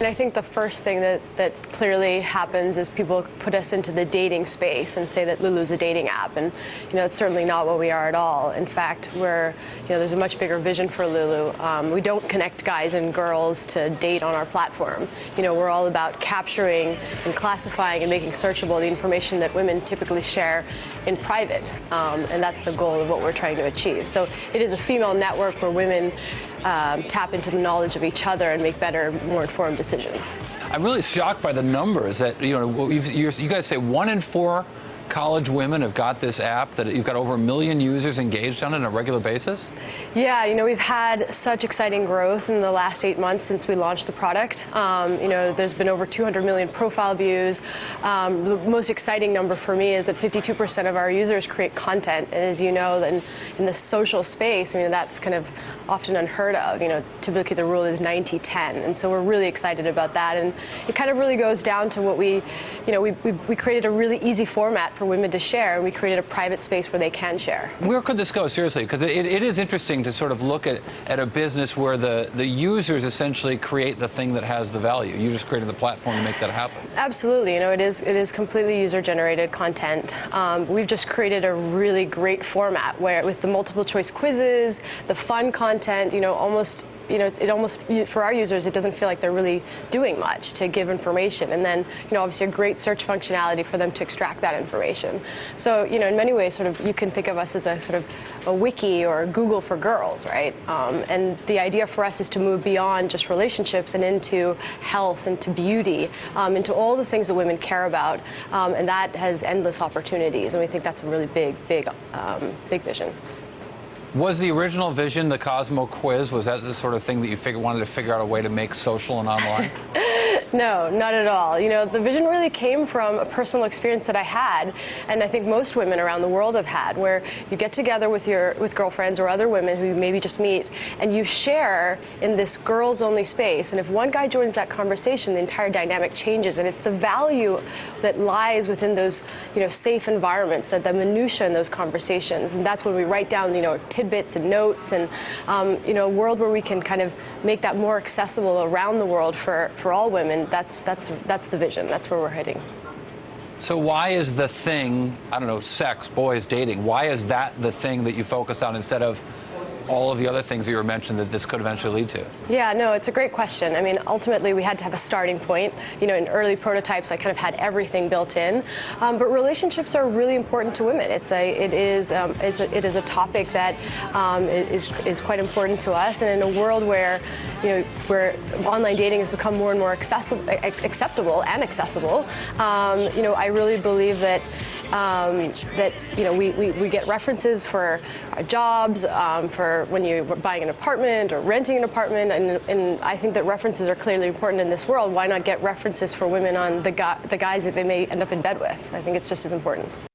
And I think the first thing that clearly happens is people put us into the dating space and say that Lulu's a dating app, and it's certainly not what we are at all. In fact, there's a much bigger vision for Lulu. We don't connect guys and girls to date on our platform. We're all about capturing and classifying and making searchable the information that women typically share in private, and that's the goal of what we're trying to achieve. So it is a female network where women tap into the knowledge of each other and make better, more informed decisions. I'm really shocked by the numbers that, you guys say 1 in 4 college women have got this app, that you've got over 1 million users engaged on it on a regular basis? Yeah, we've had such exciting growth in the last 8 months since we launched the product. There's been over 200 million profile views. The most exciting number for me is that 52% of our users create content. And as you know, in the social space, that's kind of often unheard of. Typically the rule is 90-10. And so we're really excited about that. And it kind of really goes down to what we created a really easy format for women to share, and we created a private space where they can share. Where could this go, seriously? Because it is interesting to sort of look at a business where the users essentially create the thing that has the value. You just created the platform to make that happen. Absolutely. It is completely user-generated content. We've just created a really great format where, with the multiple choice quizzes, the fun content, almost for our users, it doesn't feel like they're really doing much to give information. And then, obviously a great search functionality for them to extract that information. So, in many ways, you can think of us as a sort of a wiki or a Google for girls, right? And the idea for us is to move beyond just relationships and into health, into beauty, into all the things that women care about. And that has endless opportunities. And we think that's a really big vision. Was the original vision the Cosmo quiz? Was that the sort of thing that you wanted to figure out a way to make social and online? No, not at all. The vision really came from a personal experience that I had, and I think most women around the world have had, where you get together with girlfriends or other women who you maybe just meet, and you share in this girls-only space. And if one guy joins that conversation, the entire dynamic changes, and it's the value that lies within those, safe environments, that the minutiae in those conversations, and that's when we write down, tidbits and notes, and a world where we can kind of make that more accessible around the world for all women. That's the vision. That's where we're heading. So why is the thing, I don't know, sex, boys, dating, why is that the thing that you focus on instead of all of the other things that you were mentioned that this could eventually lead to? Yeah, no, it's a great question. Ultimately, we had to have a starting point. In early prototypes, I kind of had everything built in. But relationships are really important to women. It is a topic that is quite important to us. And in a world where online dating has become more and more acceptable and accessible, I really believe that we get references for our jobs, for when you're buying an apartment or renting an apartment, and I think that references are clearly important in this world. Why not get references for women on the guys that they may end up in bed with? I think it's just as important.